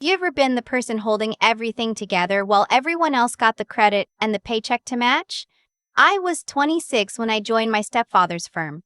You ever been the person holding everything together while everyone else got the credit and the paycheck to match? I was 26 when I joined my stepfather's firm.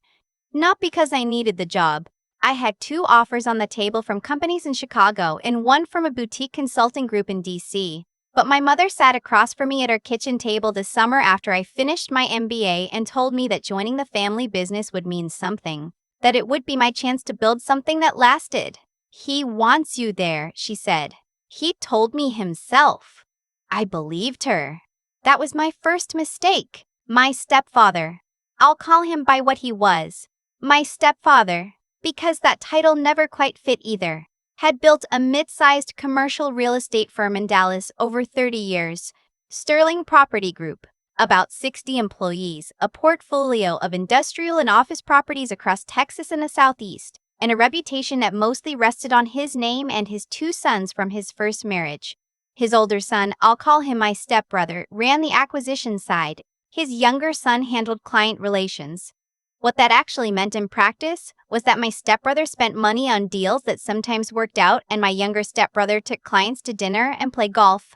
Not because I needed the job. I had two offers on the table from companies in Chicago and one from a boutique consulting group in DC. But my mother sat across from me at our kitchen table this summer after I finished my MBA and told me that joining the family business would mean something, that it would be my chance to build something that lasted. "He wants you there," she said. "He told me himself." I believed her. That was my first mistake. My stepfather. I'll call him by what he was. My stepfather, because that title never quite fit either, had built a mid-sized commercial real estate firm in Dallas over 30 years, Sterling Property Group, about 60 employees, a portfolio of industrial and office properties across Texas and the Southeast, and a reputation that mostly rested on his name and his two sons from his first marriage. His older son, I'll call him my stepbrother, ran the acquisition side. His younger son handled client relations. What that actually meant in practice was that my stepbrother spent money on deals that sometimes worked out, and my younger stepbrother took clients to dinner and played golf.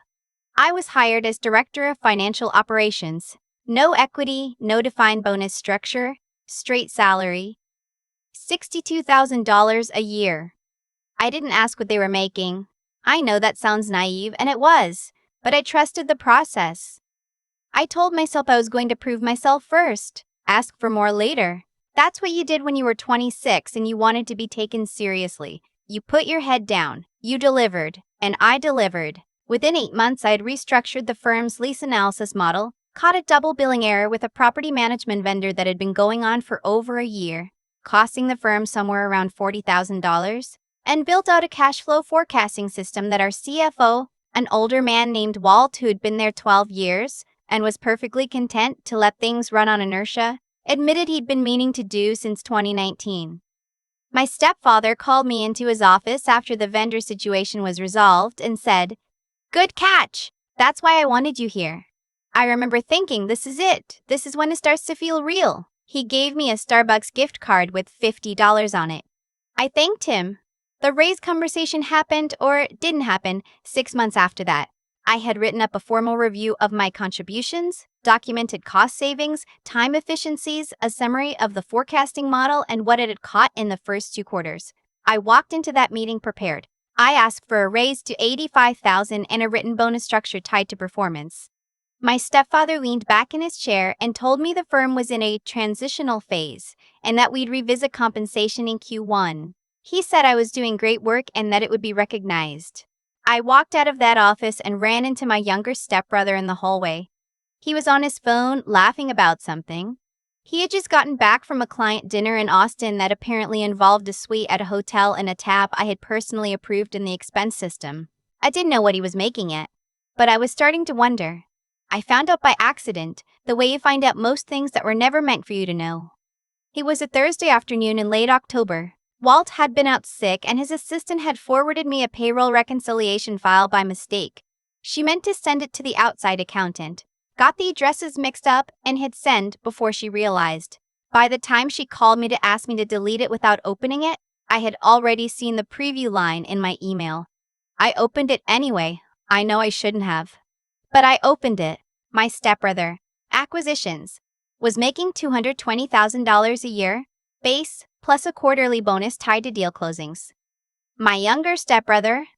I was hired as Director of Financial Operations. No equity, no defined bonus structure, straight salary. $62,000 a year. I didn't ask what they were making. I know that sounds naive, and it was, but I trusted the process. I told myself I was going to prove myself first, ask for more later. That's what you did when you were 26 and you wanted to be taken seriously. You put your head down, you delivered, and I delivered. Within 8 months, I had restructured the firm's lease analysis model, caught a double billing error with a property management vendor that had been going on for over a year, costing the firm somewhere around $40,000, and built out a cash flow forecasting system that our CFO, an older man named Walt who had been there 12 years and was perfectly content to let things run on inertia, admitted he'd been meaning to do since 2019. My stepfather called me into his office after the vendor situation was resolved and said, "Good catch! That's why I wanted you here." I remember thinking, this is it. This is when it starts to feel real. He gave me a Starbucks gift card with $50 on it. I thanked him. The raise conversation happened, or didn't happen, 6 months after that. I had written up a formal review of my contributions, documented cost savings, time efficiencies, a summary of the forecasting model, and what it had caught in the first 2 quarters. I walked into that meeting prepared. I asked for a raise to $85,000 and a written bonus structure tied to performance. My stepfather leaned back in his chair and told me the firm was in a transitional phase and that we'd revisit compensation in Q1. He said I was doing great work and that it would be recognized. I walked out of that office and ran into my younger stepbrother in the hallway. He was on his phone, laughing about something. He had just gotten back from a client dinner in Austin that apparently involved a suite at a hotel and a tab I had personally approved in the expense system. I didn't know what he was making it, but I was starting to wonder. I found out by accident, the way you find out most things that were never meant for you to know. It was a Thursday afternoon in late October. Walt had been out sick and his assistant had forwarded me a payroll reconciliation file by mistake. She meant to send it to the outside accountant, got the addresses mixed up, and hit send before she realized. By the time she called me to ask me to delete it without opening it, I had already seen the preview line in my email. I opened it anyway. I know I shouldn't have. But I opened it. My stepbrother, acquisitions, was making $220,000 a year, base, plus a quarterly bonus tied to deal closings. My younger stepbrother,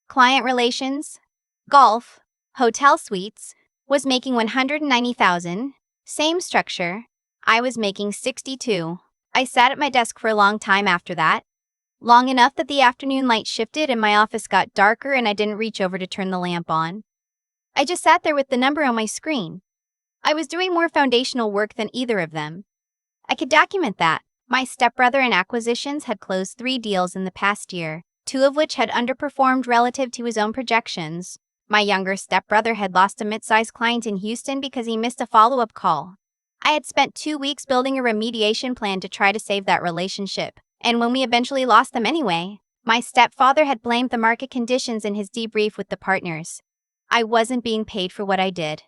client relations, golf, hotel suites, was making $190,000, same structure. I was making $62,000. I sat at my desk for a long time after that, long enough that the afternoon light shifted and my office got darker and I didn't reach over to turn the lamp on. I just sat there with the number on my screen. I was doing more foundational work than either of them. I could document that. My stepbrother in acquisitions had closed 3 deals in the past year, 2 of which had underperformed relative to his own projections. My younger stepbrother had lost a mid-sized client in Houston because he missed a follow-up call. I had spent 2 weeks building a remediation plan to try to save that relationship, and when we eventually lost them anyway, my stepfather had blamed the market conditions in his debrief with the partners. I wasn't being paid for what I did.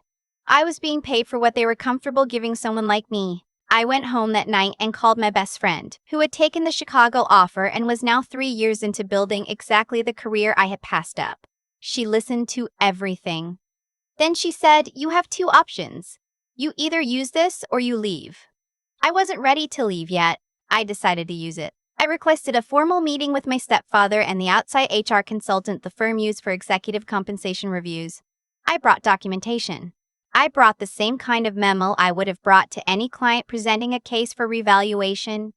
I was being paid for what they were comfortable giving someone like me. I went home that night and called my best friend, who had taken the Chicago offer and was now 3 years into building exactly the career I had passed up. She listened to everything. Then she said, "You have two options. You either use this or you leave." I wasn't ready to leave yet. I decided to use it. I requested a formal meeting with my stepfather and the outside HR consultant the firm used for executive compensation reviews. I brought documentation. I brought the same kind of memo I would have brought to any client presenting a case for revaluation,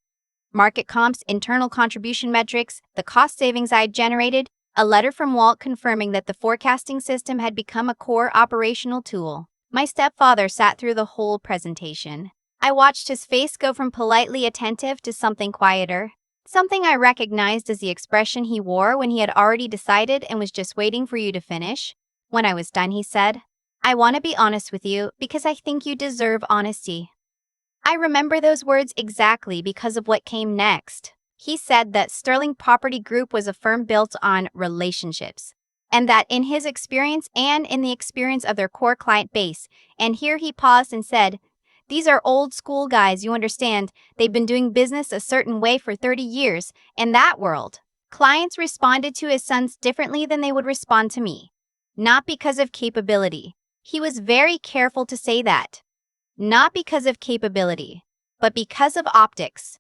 market comps, internal contribution metrics, the cost savings I had generated, a letter from Walt confirming that the forecasting system had become a core operational tool. My stepfather sat through the whole presentation. I watched his face go from politely attentive to something quieter, something I recognized as the expression he wore when he had already decided and was just waiting for you to finish. When I was done, he said, "I want to be honest with you because I think you deserve honesty." I remember those words exactly because of what came next. He said that Sterling Property Group was a firm built on relationships, and that in his experience and in the experience of their core client base, and here he paused and said, "These are old school guys, you understand. They've been doing business a certain way for 30 years. In that world, clients responded to his sons differently than they would respond to me. Not because of capability." He was very careful to say that. Not because of capability, but because of optics.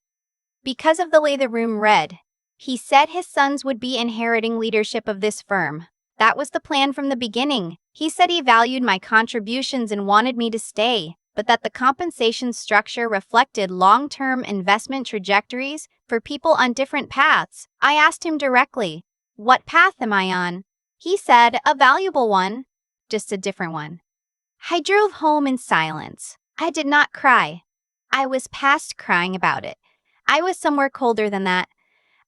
Because of the way the room read. He said his sons would be inheriting leadership of this firm. That was the plan from the beginning. He said he valued my contributions and wanted me to stay, but that the compensation structure reflected long-term investment trajectories for people on different paths. I asked him directly, "What path am I on?" He said, "A valuable one, just a different one." I drove home in silence. I did not cry. I was past crying about it. I was somewhere colder than that.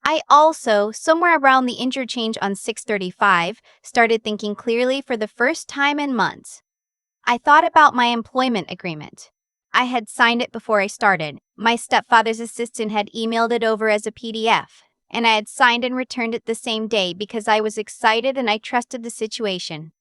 I also, somewhere around the interchange on 635, started thinking clearly for the first time in months. I thought about my employment agreement. I had signed it before I started. My stepfather's assistant had emailed it over as a PDF, and I had signed and returned it the same day because I was excited and I trusted the situation.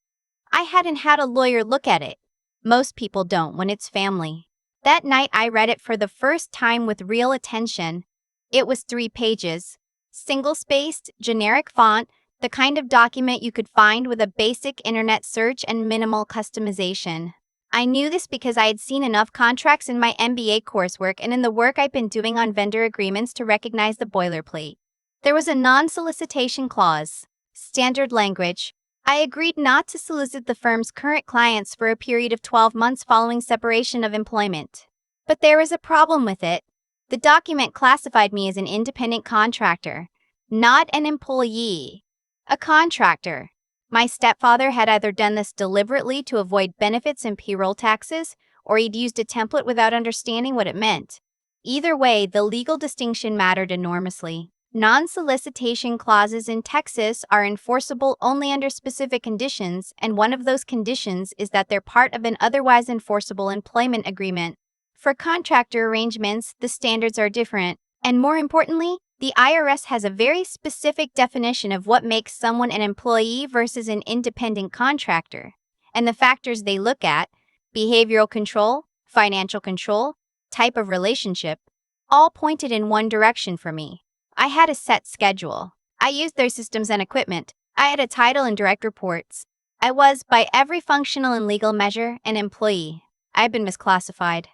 I hadn't had a lawyer look at it. Most people don't when it's family. That night I read it for the first time with real attention. It was 3 pages. Single-spaced, generic font, the kind of document you could find with a basic internet search and minimal customization. I knew this because I had seen enough contracts in my MBA coursework and in the work I'd been doing on vendor agreements to recognize the boilerplate. There was a non-solicitation clause. Standard language. I agreed not to solicit the firm's current clients for a period of 12 months following separation of employment. But there was a problem with it. The document classified me as an independent contractor, not an employee. A contractor. My stepfather had either done this deliberately to avoid benefits and payroll taxes, or he'd used a template without understanding what it meant. Either way, the legal distinction mattered enormously. Non-solicitation clauses in Texas are enforceable only under specific conditions, and one of those conditions is that they're part of an otherwise enforceable employment agreement. For contractor arrangements, the standards are different, and more importantly, the IRS has a very specific definition of what makes someone an employee versus an independent contractor. And the factors they look at, behavioral control, financial control, type of relationship, all pointed in one direction for me. I had a set schedule. I used their systems and equipment. I had a title and direct reports. I was, by every functional and legal measure, an employee. I had been misclassified.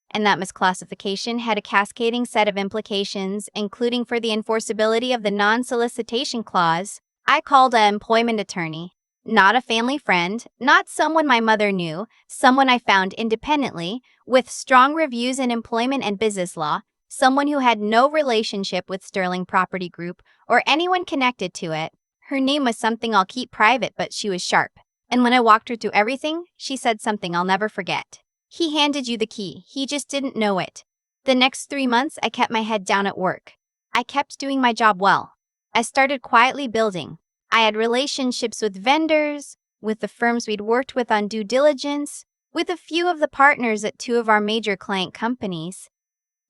And that misclassification had a cascading set of implications, including for the enforceability of the non-solicitation clause. I called an employment attorney. Not a family friend, not someone my mother knew, someone I found independently, with strong reviews in employment and business law, someone who had no relationship with Sterling Property Group or anyone connected to it. Her name was something I'll keep private, but she was sharp. And when I walked her through everything, she said something I'll never forget. "He handed you the key, he just didn't know it." The next 3 months, I kept my head down at work. I kept doing my job well. I started quietly building. I had relationships with vendors, with the firms we'd worked with on due diligence, with a few of the partners at 2 of our major client companies.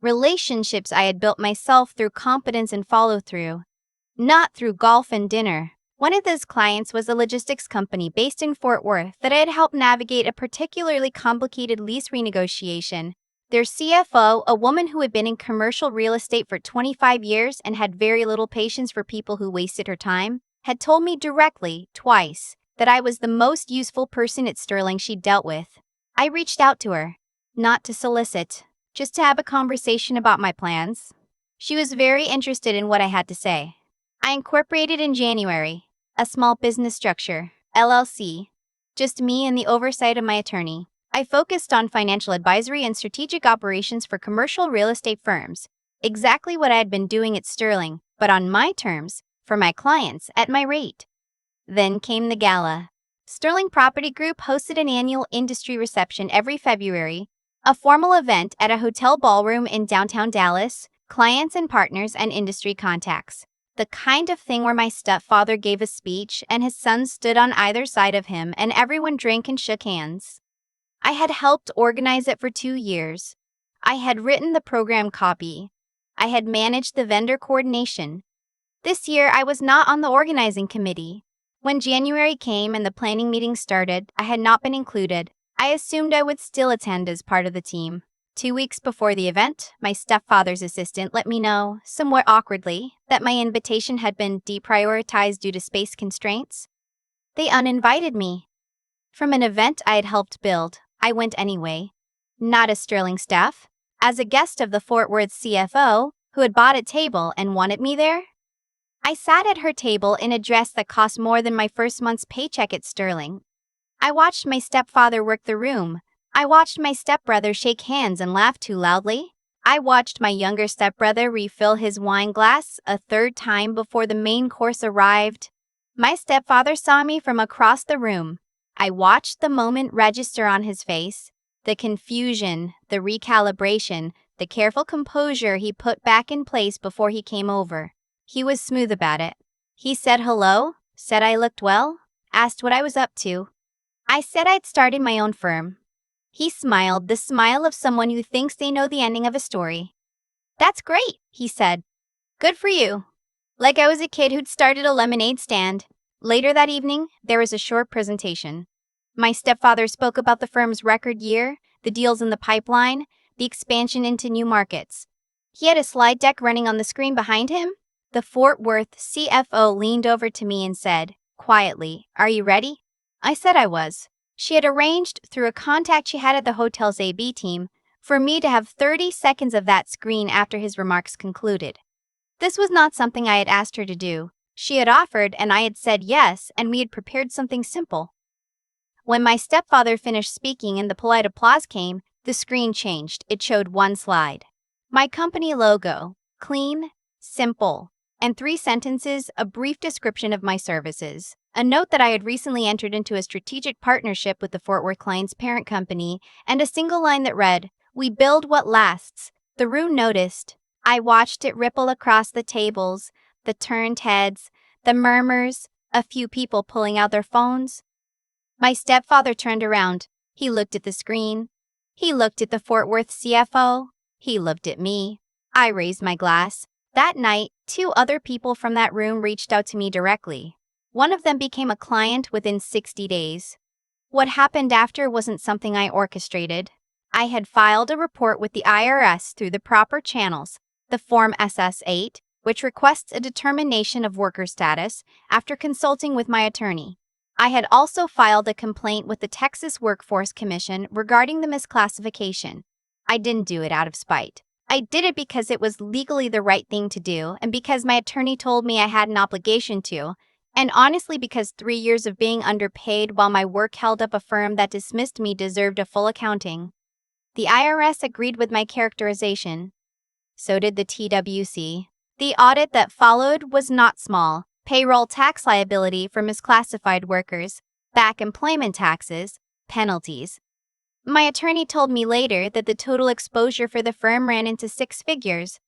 Relationships I had built myself through competence and follow-through, not through golf and dinner. One of those clients was a logistics company based in Fort Worth that I had helped navigate a particularly complicated lease renegotiation. Their CFO, a woman who had been in commercial real estate for 25 years and had very little patience for people who wasted her time, had told me directly, twice, that I was the most useful person at Sterling she'd dealt with. I reached out to her, not to solicit, just to have a conversation about my plans. She was very interested in what I had to say. I incorporated in January, a small business structure, LLC, just me and the oversight of my attorney. I focused on financial advisory and strategic operations for commercial real estate firms, exactly what I had been doing at Sterling, but on my terms, for my clients, at my rate. Then came the gala. Sterling Property Group hosted an annual industry reception every February, a formal event at a hotel ballroom in downtown Dallas, clients and partners and industry contacts. The kind of thing where my stepfather gave a speech and his sons stood on either side of him and everyone drank and shook hands. I had helped organize it for 2 years. I had written the program copy. I had managed the vendor coordination. This year, I was not on the organizing committee. When January came and the planning meeting started, I had not been included. I assumed I would still attend as part of the team. 2 weeks before the event, my stepfather's assistant let me know, somewhat awkwardly, that my invitation had been deprioritized due to space constraints. They uninvited me. From an event I had helped build, I went anyway. Not as Sterling staff, as a guest of the Fort Worth CFO, who had bought a table and wanted me there. I sat at her table in a dress that cost more than my first month's paycheck at Sterling. I watched my stepfather work the room. I watched my stepbrother shake hands and laugh too loudly. I watched my younger stepbrother refill his wine glass a third time before the main course arrived. My stepfather saw me from across the room. I watched the moment register on his face, the confusion, the recalibration, the careful composure he put back in place before he came over. He was smooth about it. He said hello, said I looked well, asked what I was up to. I said I'd started my own firm. He smiled, the smile of someone who thinks they know the ending of a story. "That's great," he said. "Good for you." Like I was a kid who'd started a lemonade stand. Later that evening, there was a short presentation. My stepfather spoke about the firm's record year, the deals in the pipeline, the expansion into new markets. He had a slide deck running on the screen behind him. The Fort Worth CFO leaned over to me and said, quietly, "Are you ready?" I said I was. She had arranged, through a contact she had at the hotel's AB team, for me to have 30 seconds of that screen after his remarks concluded. This was not something I had asked her to do. She had offered, and I had said yes, and we had prepared something simple. When my stepfather finished speaking and the polite applause came, the screen changed. It showed one slide. My company logo, clean, simple, and 3 sentences, a brief description of my services. A note that I had recently entered into a strategic partnership with the Fort Worth client's parent company, and a single line that read, "We build what lasts." The room noticed. I watched it ripple across the tables, the turned heads, the murmurs, a few people pulling out their phones. My stepfather turned around. He looked at the screen. He looked at the Fort Worth CFO. He looked at me. I raised my glass. That night, 2 other people from that room reached out to me directly. One of them became a client within 60 days. What happened after wasn't something I orchestrated. I had filed a report with the IRS through the proper channels, the Form SS-8, which requests a determination of worker status, after consulting with my attorney. I had also filed a complaint with the Texas Workforce Commission regarding the misclassification. I didn't do it out of spite. I did it because it was legally the right thing to do, and because my attorney told me I had an obligation to, and honestly because 3 years of being underpaid while my work held up a firm that dismissed me deserved a full accounting. The IRS agreed with my characterization. So did the TWC. The audit that followed was not small. Payroll tax liability for misclassified workers, back employment taxes, penalties. My attorney told me later that the total exposure for the firm ran into 6 figures.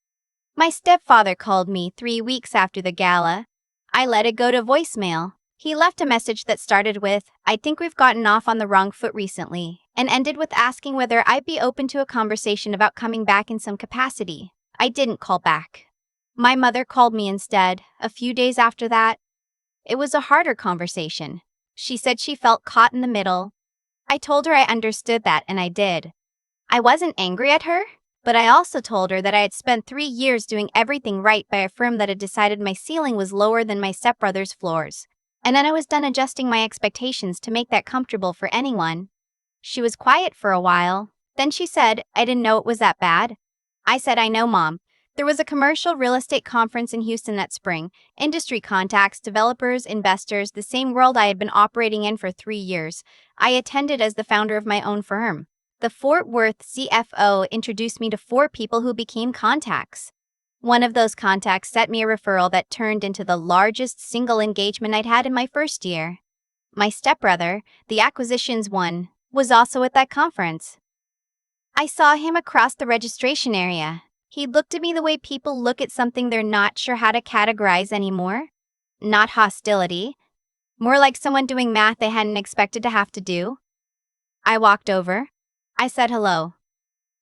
My stepfather called me 3 weeks after the gala. I let it go to voicemail. He left a message that started with, "I think we've gotten off on the wrong foot recently," and ended with asking whether I'd be open to a conversation about coming back in some capacity. I didn't call back. My mother called me instead, a few days after that. It was a harder conversation. She said she felt caught in the middle. I told her I understood that, and I did. I wasn't angry at her, but I also told her that I had spent 3 years doing everything right by a firm that had decided my ceiling was lower than my stepbrother's floors, and then I was done adjusting my expectations to make that comfortable for anyone. She was quiet for a while. Then she said, I didn't know it was that bad. I said, I know, Mom. There was a commercial real estate conference in Houston that spring. Industry contacts, developers, investors, the same world I had been operating in for 3 years. I attended as the founder of my own firm. The Fort Worth CFO introduced me to 4 people who became contacts. One of those contacts sent me a referral that turned into the largest single engagement I'd had in my first year. My stepbrother, the acquisitions one, was also at that conference. I saw him across the registration area. He looked at me the way people look at something they're not sure how to categorize anymore. Not hostility, more like someone doing math they hadn't expected to have to do. I walked over. I said hello.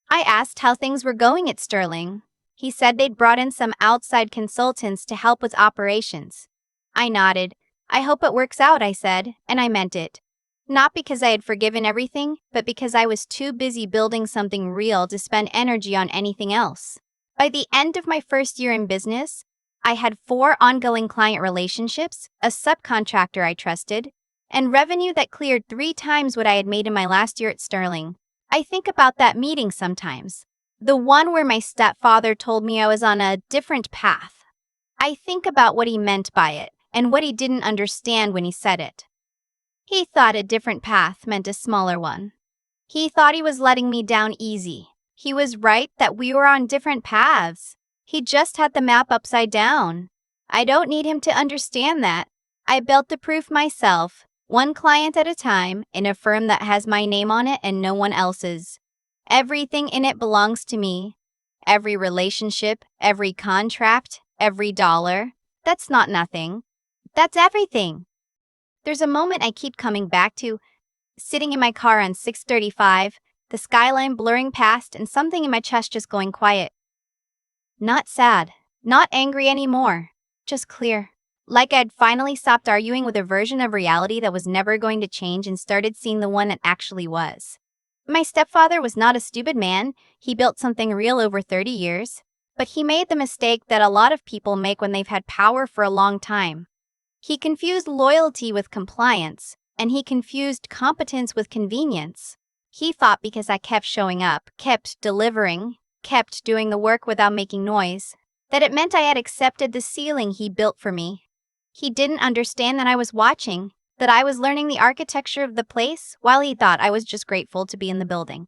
I asked how things were going at Sterling. He said they'd brought in some outside consultants to help with operations. I nodded. I hope it works out, I said, and I meant it. Not because I had forgiven everything, but because I was too busy building something real to spend energy on anything else. By the end of my first year in business, I had 4 ongoing client relationships, a subcontractor I trusted, and revenue that cleared 3 times what I had made in my last year at Sterling. I think about that meeting sometimes. The one where my stepfather told me I was on a different path. I think about what he meant by it and what he didn't understand when he said it. He thought a different path meant a smaller one. He thought he was letting me down easy. He was right that we were on different paths. He just had the map upside down. I don't need him to understand that. I built the proof myself, one client at a time, in a firm that has my name on it and no one else's. Everything in it belongs to me. Every relationship, every contract, every dollar. That's not nothing. That's everything. There's a moment I keep coming back to, sitting in my car on 635, the skyline blurring past and something in my chest just going quiet. Not sad, not angry anymore, just clear. Like I'd finally stopped arguing with a version of reality that was never going to change and started seeing the one it actually was. My stepfather was not a stupid man. He built something real over 30 years. But he made the mistake that a lot of people make when they've had power for a long time. He confused loyalty with compliance, and he confused competence with convenience. He thought because I kept showing up, kept delivering, kept doing the work without making noise, that it meant I had accepted the ceiling he built for me. He didn't understand that I was watching, that I was learning the architecture of the place while he thought I was just grateful to be in the building.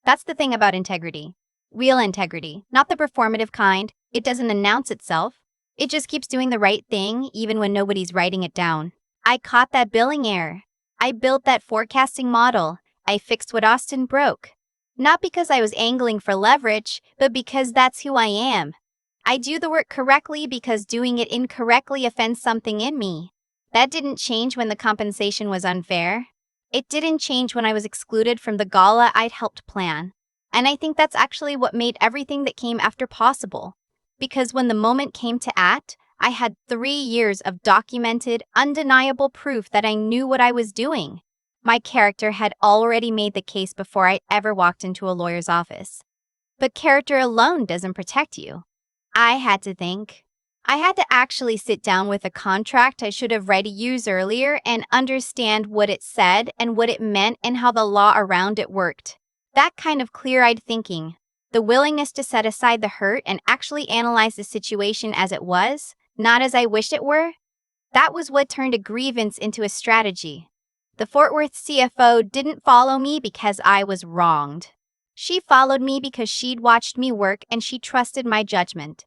That's the thing about integrity. Real integrity, not the performative kind. It doesn't announce itself. It just keeps doing the right thing even when nobody's writing it down. I caught that billing error. I built that forecasting model. I fixed what Austin broke. Not because I was angling for leverage, but because that's who I am. I do the work correctly because doing it incorrectly offends something in me. That didn't change when the compensation was unfair. It didn't change when I was excluded from the gala I'd helped plan. And I think that's actually what made everything that came after possible. Because when the moment came to act, I had 3 years of documented, undeniable proof that I knew what I was doing. My character had already made the case before I ever walked into a lawyer's office. But character alone doesn't protect you. I had to think. I had to actually sit down with a contract I should have read years earlier and understand what it said and what it meant and how the law around it worked. That kind of clear-eyed thinking, the willingness to set aside the hurt and actually analyze the situation as it was, not as I wished it were, that was what turned a grievance into a strategy. The Fort Worth CFO didn't follow me because I was wronged. She followed me because she'd watched me work and she trusted my judgment.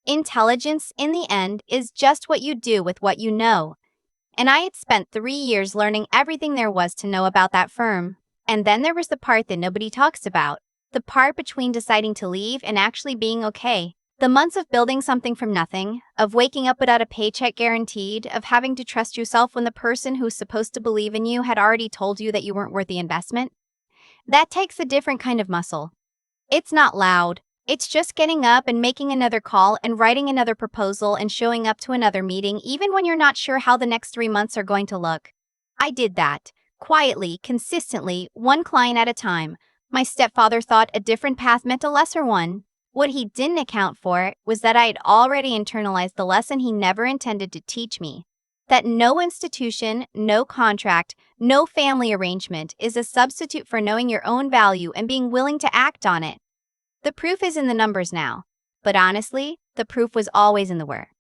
Intelligence, in the end, is just what you do with what you know. And I had spent 3 years learning everything there was to know about that firm. And then there was the part that nobody talks about. The part between deciding to leave and actually being okay. The months of building something from nothing, of waking up without a paycheck guaranteed, of having to trust yourself when the person who's supposed to believe in you had already told you that you weren't worth the investment. That takes a different kind of muscle. It's not loud. It's just getting up and making another call and writing another proposal and showing up to another meeting even when you're not sure how the next 3 months are going to look. I did that. Quietly, consistently, one client at a time. My stepfather thought a different path meant a lesser one. What he didn't account for was that I had already internalized the lesson he never intended to teach me. That no institution, no contract, no family arrangement is a substitute for knowing your own value and being willing to act on it. The proof is in the numbers now. But honestly, the proof was always in the work.